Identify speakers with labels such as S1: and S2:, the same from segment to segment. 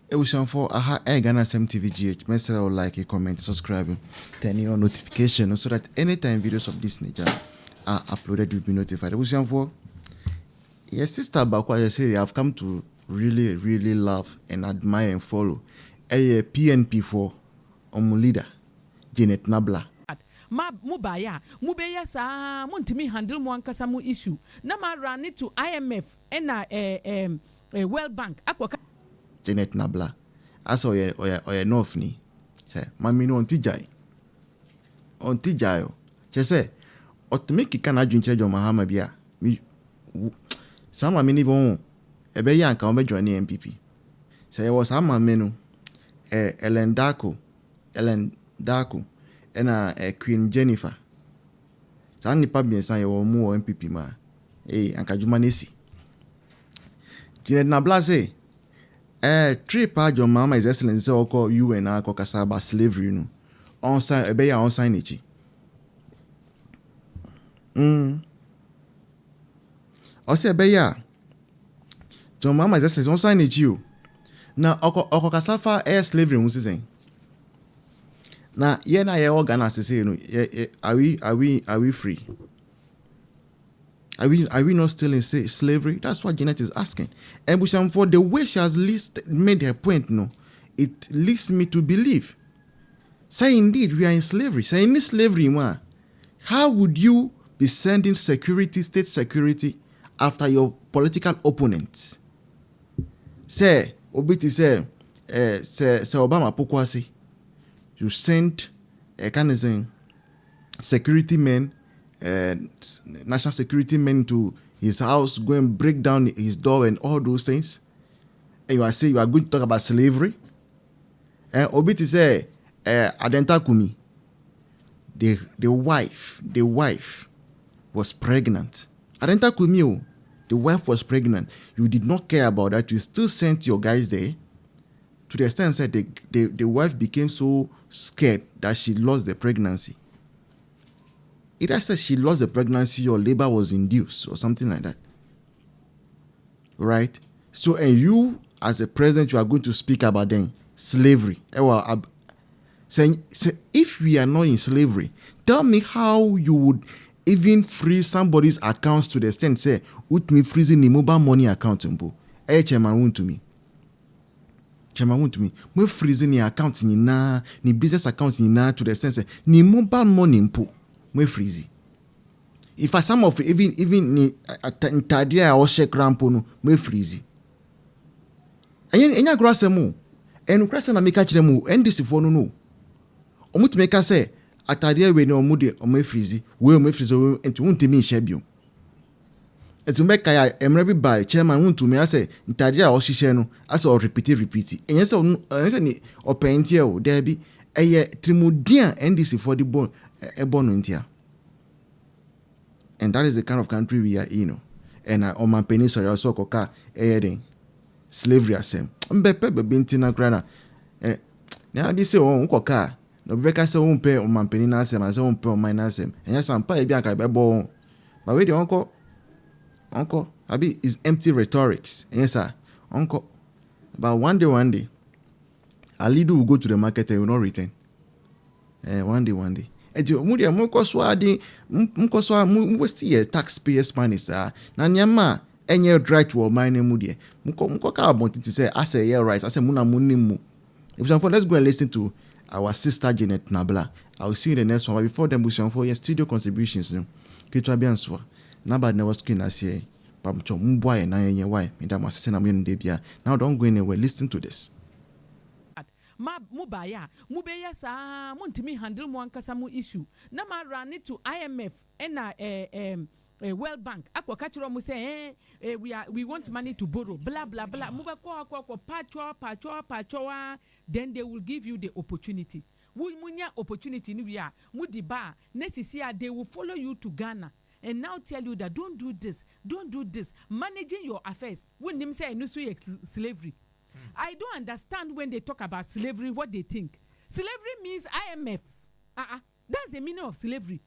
S1: for aha Ghana SMTVGH. Make sure you like, comment, subscribe, turn on notification so that anytime videos of this nature are uploaded, you'll be notified. For yes, sister Bakwa, I say I've come to really love and admire and follow a PNP for leader Janet Nabla.
S2: Mubaya, Mubeya sa Montimi handle one kasamu issue. Nama run it to IMF and a World Bank.
S1: Janet Nabla. As or north ni. Say, Mammy no on Tijai. On Tijayo. She say, or to make it can I drink Mahama Bia. Me some many bon a beyan can be joining MPP. Say, I was a menu Ellen Darko and Queen Jennifer. Sandy Pabi and or more MPP ma. And Kajumanesi. Janet Nabla say, trip your mama is excellent. So call you and I call about slavery, no. On sign a beya on sign it. I say beya. Your mama is excellent on sign it you. Now oko kasafa air slavery was saying. Now ye na ye organ say no. Are we free? Are we not still in slavery? That's what Janet is asking. And for the way she has made her point, no, it leads me to believe. Say indeed we are in slavery. Say in slavery, man, how would you be sending security, state security, after your political opponents? Say, Obiti say Obama Pokwasi, you send a kind of saying security men. National security men to his house, go and break down his door and all those things. And you are saying you are going to talk about slavery. And Obiti say, Adenta Kumi, the wife was pregnant. Adenta Kumi, the wife was pregnant. You did not care about that. You still sent your guys there. To the extent that the wife became so scared that she lost the pregnancy. Either says she lost the pregnancy or labor was induced or something like that. Right? So, and you, as a president, you are going to speak about then slavery. Saying, if we are not in slavery, tell me how you would even freeze somebody's accounts to the extent, say, with me freezing the mobile money account. Chairman won't to me. Me freezing the accounts ni business accounts to the extent, say, ni mobile money impo. Freezy. If I some of even ni tadia or shake rampo no me freezy. Enya grasa mu. Enu krasa na meka kire mu NDC fo no. Omuti meka say atadia we ni omude o me freezy. We me freezy enti wuntimi hye bio. Enti meka ya emre by chairman wuntumi ase ntadia o hye no ase o repeat. Enya se ni openti e o there bi eye trimudian NDC for the bone. And that is the kind of country we are in. And on my peninsula also koka slavery asem. Mbepe bintina grana. Now this say on koka. No beka say on pay on my penina asem and say on pay on my asem. And yes, I'm pay bianca bebo. But wait the uncle abi is empty rhetorics. Yes sir. Uncle. But one day Alidu will go to the market and will not return. One day. Mudia mukoswadi mukoswa muwesti taxpayers money sir. Na nyama enye right to mine mudia. Mukoka about to say I say yeah right. I say muna munimu. If some for let's go and listen to our sister Janet Nabla. I will see you in the next one. But before them we for your studio contributions no. Kitwa bianswa. Naba never skin as here. Pamcho mboy na yenye why. Midam assistant am debia. Now don't go anywhere. Listen to this.
S2: Mubaya, Mubeya sa Montimi handle one kasamu issue. Nama run it to IMF and a World Bank. Aqua catcher mu say, we want money to borrow. Blah blah blah. Mubako pachoa. Then they will give you the opportunity. Munya opportunity ni we are. Mudiba. Next year they will follow you to Ghana. And now tell you that don't do this. Managing your affairs. When them say no slavery. I don't understand when they talk about slavery what they think. Slavery means IMF. That's the meaning of slavery.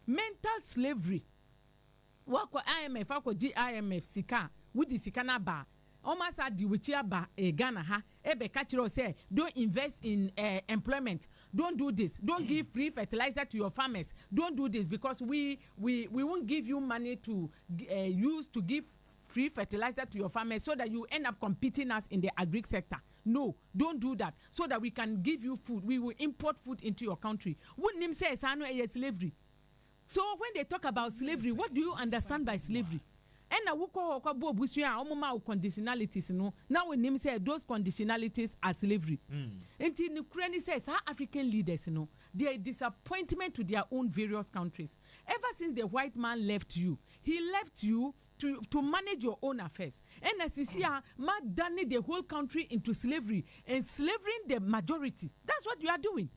S2: Mental slavery. What IMF? What IMF? Sika. With the sika na ba. almost at the Wichiaba Ghana ha ebe kachiro say don't invest in employment, don't do this, don't give free fertilizer to your farmers, don't do this because we won't give you money to use to give free fertilizer to your farmers so that you end up competing us in the agri sector. No, don't do that so that we can give you food. We will import food into your country. Wouldn't him say slavery? So when they talk about slavery, what do you understand by slavery? And now we call conditionalities. No, now when him say those conditionalities are slavery. And in Ukraine says our African leaders, their disappointment to their own various countries. Ever since the white man left you, he left you to manage your own affairs. And as you see, done the whole country into slavery, enslaving the majority. That's what you are doing.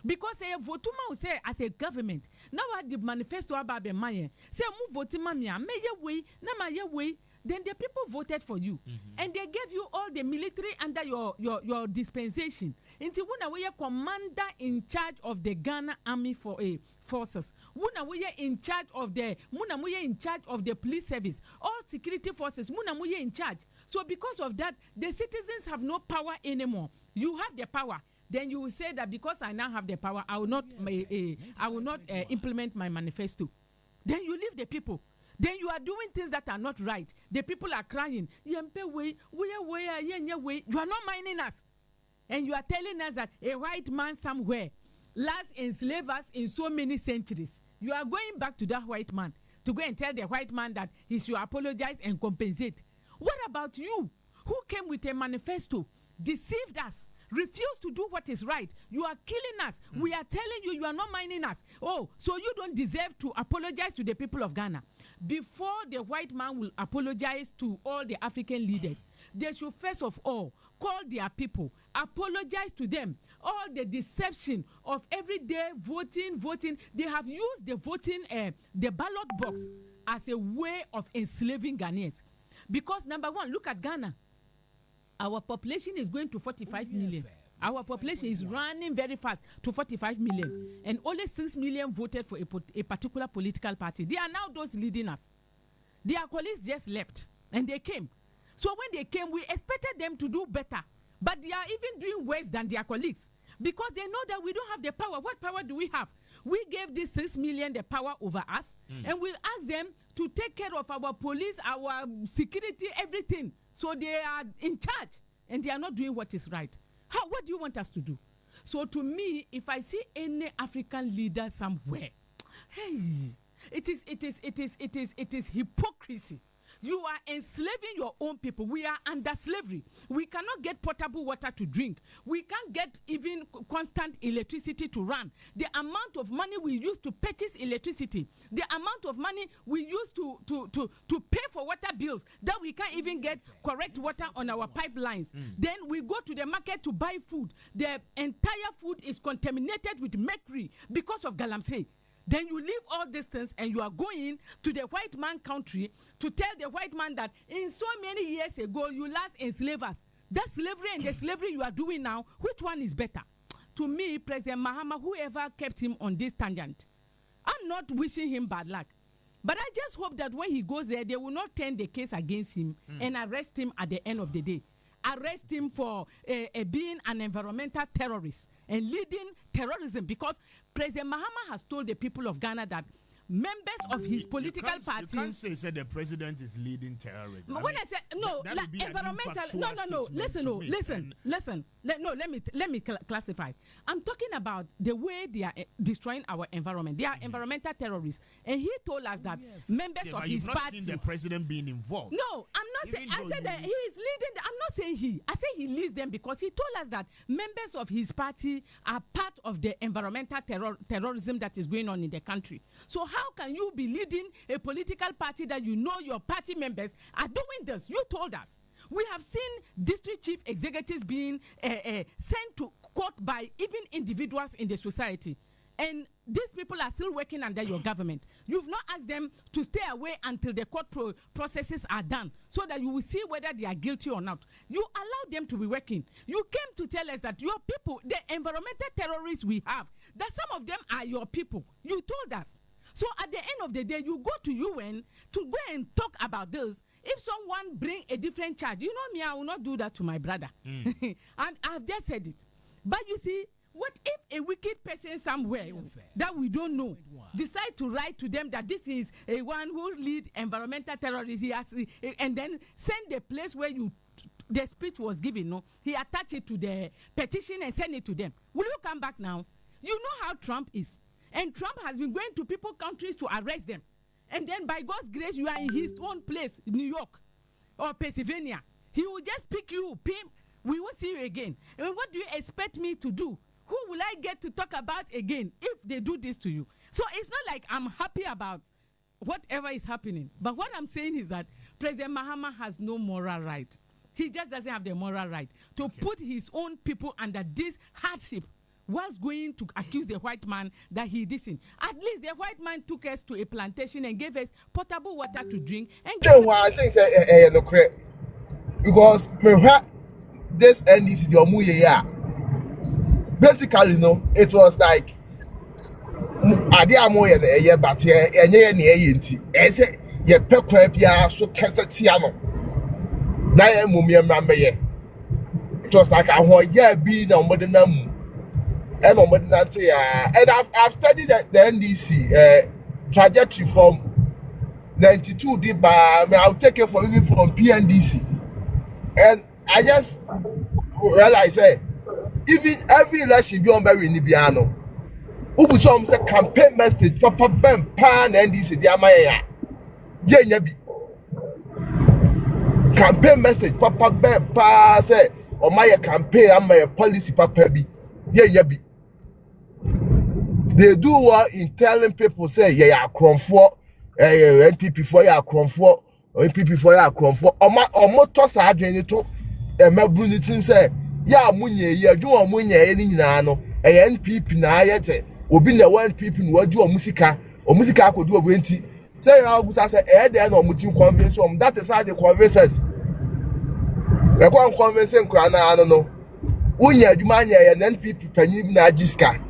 S2: Because votuma will say as a government, now what the manifesto about the money, say move votima mia, may your way, na my way, then the people voted for you. And they gave you all the military under your dispensation. Until when we are commander in charge of the Ghana Army forces. When we are in charge of the police service, all security forces, when we are in charge. So because of that, the citizens have no power anymore. You have the power. Then you will say that because I now have the power, I will not implement my manifesto. Then you leave the people. Then you are doing things that are not right. The people are crying. You are not minding us. And you are telling us that a white man somewhere last enslaved us in so many centuries. You are going back to that white man to go and tell the white man that he should apologize and compensate. What about you, who came with a manifesto, deceived us, refuse to do what is right? You are killing us. We are telling you, you are not minding us. Oh, so you don't deserve to apologize to the people of Ghana. Before the white man will apologize to all the African leaders, they should first of all call their people, apologize to them. All the deception of everyday voting, they have used the voting, the ballot box as a way of enslaving Ghanaians. Because number one, look at Ghana. Our population is going to 45 million. Our population is running very fast to 45 million. And only 6 million voted for a particular political party. They are now those leading us. Their colleagues just left and they came. So when they came, we expected them to do better. But they are even doing worse than their colleagues. Because they know that we don't have the power. What power do we have? We gave these 6 million the power over us. And we asked them to take care of our police, our security, everything. So they are in charge and they are not doing what is right. What do you want us to do? So to me, if I see any African leader somewhere, hey, it is hypocrisy. You are enslaving your own people. We are under slavery. We cannot get potable water to drink. We can't get even constant electricity to run. The amount of money we use to purchase electricity, the amount of money we use to pay for water bills, that we can't even get correct water on our pipelines. Then we go to the market to buy food. The entire food is contaminated with mercury because of galamsey. Then you leave all these things and you are going to the white man country to tell the white man that in so many years ago you last enslaved us. That slavery and the slavery you are doing now, which one is better? To me, President Mahama, whoever kept him on this tangent, I'm not wishing him bad luck. But I just hope that when he goes there, they will not turn the case against him and arrest him at the end of the day. Arrest him for being an environmental terrorist and leading terrorism, because President Mahama has told the people of Ghana that members of his political party.
S3: You can't say the president is leading terrorism.
S2: When I say no, like environmental, no. Listen. Let me classify. I'm talking about the way they are destroying our environment. They are environmental terrorists, and he told us that members of his party.
S3: You've not seen the president being involved.
S2: No, I'm not saying. I said that he is leading. I'm not saying he. I say he leads them because he told us that members of his party are part of the environmental terrorism that is going on in the country. So how can you be leading a political party that you know your party members are doing this? You told us. We have seen district chief executives being sent to court by even individuals in the society. And these people are still working under your government. You've not asked them to stay away until the court processes are done so that you will see whether they are guilty or not. You allow them to be working. You came to tell us that your people, the environmental terrorists we have, that some of them are your people. You told us. So at the end of the day, you go to UN to go and talk about this, if someone bring a different charge, you know me, I will not do that to my brother. And I've just said it. But you see, what if a wicked person somewhere that we don't know decide to write to them that this is a one who lead environmental terrorists, he has, and then send the place where the speech was given, no? He attached it to the petition and send it to them. Will you come back now? You know how Trump is. And Trump has been going to people countries to arrest them. And then by God's grace, you are in his own place, New York or Pennsylvania. He will just pick you, pim, we won't see you again. And what do you expect me to do? Who will I get to talk about again if they do this to you? So it's not like I'm happy about whatever is happening. But what I'm saying is that President Mahama has no moral right. He just doesn't have the moral right to put his own people under this hardship. Was going to accuse the white man that he didn't. At least the white man took us to a plantation and gave us potable water to drink. And
S4: I think no correct because this NDC the omuye basically no, it was like ade amoye na eye but enye na eye nti ese ye pekwa bia so kasatia no na ye mumie mmameye. It was like ahoye bi na omodena and I've studied the NDC trajectory from 92 I'll take it from PNDC, and I just realized even every election beyond Barry in the piano who some say campaign message proper pan NDC the amaya campaign message proper pa say or my campaign and my policy papa be be. They do well in telling people say yeah cromfo NPP for ya cromfo NPP for ya cromfo omo toss adwene to emabunu tim say ya munye ye adwo omunye ni nyina no NPP na ayete obi na one NPP no wadu omusika akodu obenti say na ogusa say dey na omutim convince that is how the convinces we go convince nkura na no unya adwuma nya ye NPP panyi na agiska.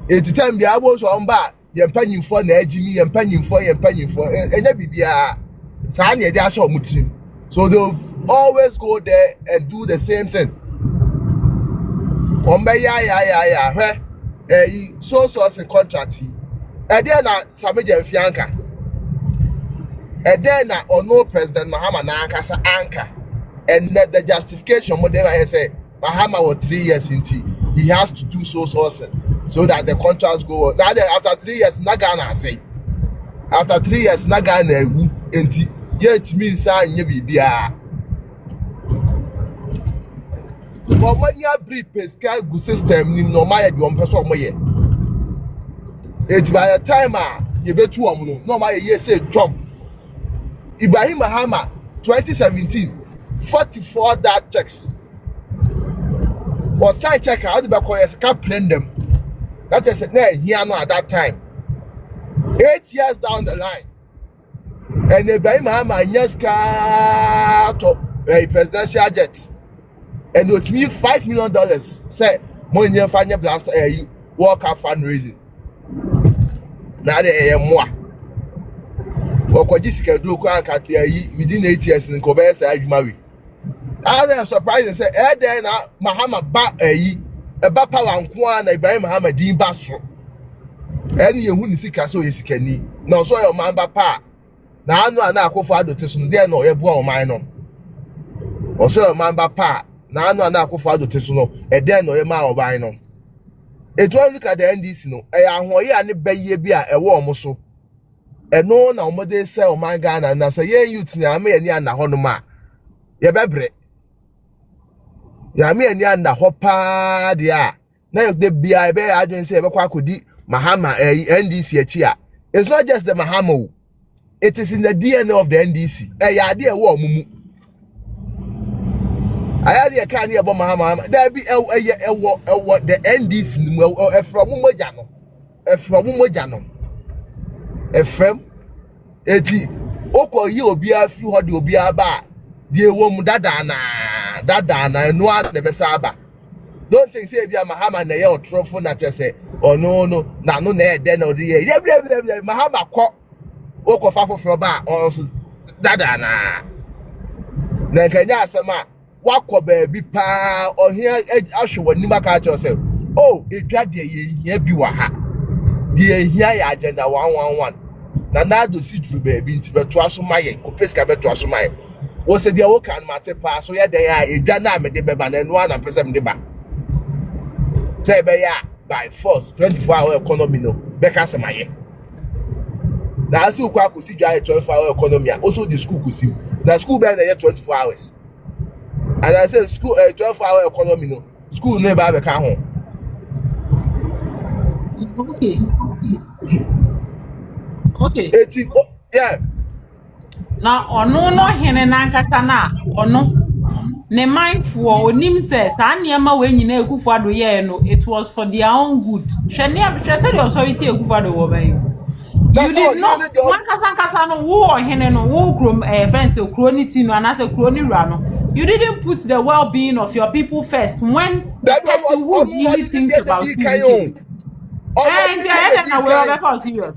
S4: It's time be able to umba yempanyim for na agimi yempanyim for enya bibia sa na dey asho mutrim. So they'll always go there and do the same thing. Omba ya hwe so as a contract e dey na sameje mfianka e dey na ono President Mahama na ankasa anka, and the justification mo dey say Mahama was 3 years into he has to do so that the contracts go on. Now after 3 years, Nagana say. After 3 years, Nagana enti yet means say bibia. But when you brief pesca good system, ni no my you on person moye. It's by the time you bet you no my year say jump. Ibrahim Mahama 2017 44 that checks. Was sign check out the back can't plan them. That is here now at that time. 8 years down the line. And Ibrahim Mahama yes to a presidential jet. And with me $5 million say money fanya blast work up fundraising. Now they more. Or Kojisika do within 8 years in Kobe say marry. I am surprised and say then Mahama ba eba power nko na Ibrahim Mahama din ba so eni ehu ni sika so yesikani na so your man ba pa na anu ana akofo adote so no dey na oyebo o man no so your man ba pa na anu ana akofo adote so no e dey na oyema o ban no etu an look at the NDC no e ahoye ane baye bi a ewo omo so eno na omo dey say o man Ghana na say ye youth ni ama ye ni ana ho no ma ye bebre ya me ani anda hopa dia na the bia be adwen say be kwa kodi Mahama NDC achi a. It's not just the Mahama, it is in the DNA of the NDC ya de wo mumu aya de ka ne about Mahama there be the NDC from moja no efrem eti okọ yi obi afri ho de obi aba die wo mu dada na no an ne besaba. Don't think say bia Mahama na ye otrofo na chese oh no na no na e de na odi ye Mahama ko okọ fafo fro ba on dada na na kanya asema wakọ baabi pa ohia ahwe wani maka cho say oh edwa de ye hia bi wa ha de hia ya agenda 111 na do si dru baabi nti beto aso maye kopeska beto aso maye wo se de wo kan mate pa so ye den ya edwa na me de beba na enu ana pese me de ba say be ya by force 24-hour economy no be ka se maye na asi ukwa akosi dwa 24-hour economy also the school kosi na school be na 24 hours. And I said school 12-hour economy no school no ba be ka ho.
S5: Okay.
S4: Yeah.
S5: Now ono no hene na nkasa na ono ne mindful onim say sa niema we nyina Akufo Addo ye no it was for their own good. Hwe say the authority Akufo Addo wo ban. You did not one kasa no wo hene no wo krom fence kronity no anase kroni ra no. You didn't put the well-being of your people first when the person who really thinks about you. And I will serious.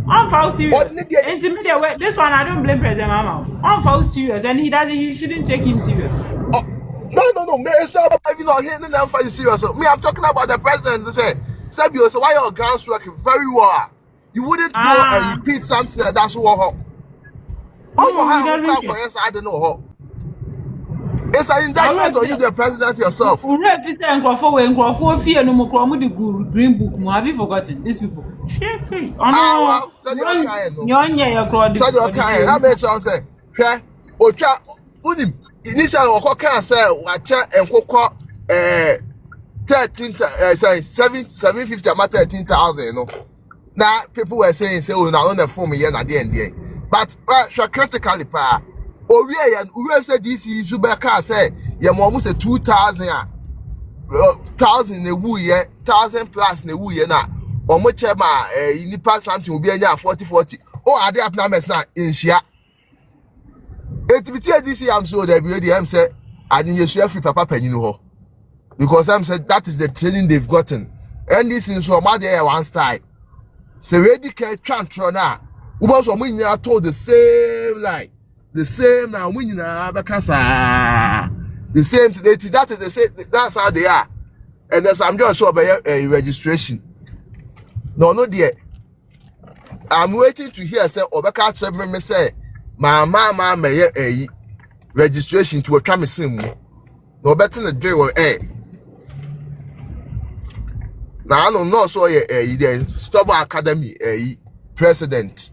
S5: I'm for serious. This one I don't blame President Mahama. I'm for serious, and he shouldn't take him serious.
S4: No. It's not about you know him and I'm for serious. Me, I'm talking about the president. They say, Sabio, so why your grounds working very well? You wouldn't go and repeat something that's what. I don't know how. It's an indictment on you, the president yourself.
S5: Green book. Have you forgotten these people?
S4: Said your kind. I made sure say, Ocha, Unim. Initially, Oko can say, Wacha and Coco 750 about 13,000. You know, now people were saying, say, oh, now on the phone me at the end. But critically, pa. We said this is Subaka say, you almost a 2,000 1,000 a woo year, 1,000 plus a woo year now. Or much in pass something will be a 40. Oh, are they up numbers now in Shia? It be this I'm sure that BDM said, I didn't share free papa penny no. Because I'm said that is the training they've gotten. And this is from my day one style. So ready can transfer now. Who was when you are told the same line. The same now when you know because the same that is the same that's how they are. And there's I'm just sure about a registration. No dear. I'm waiting to hear say Obeka me say my mama may a registration to a sim. No better than the day or now I don't know so a Stubborn Academy a president.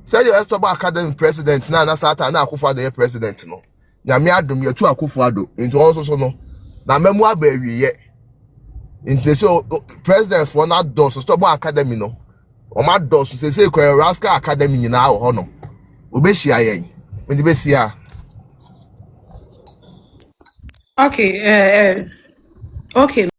S4: Say you Stubborn Academy president na Sata na Akufo Addo president no. Nyame adom ye tu Akufo Addo into also so no. Na memu abawi ye. Into so president for na do so Stubborn Academy no. O ma do so say ko Rascal Academy nyina wo ho no. Obehia yen. Me di besia.
S6: Okay, okay.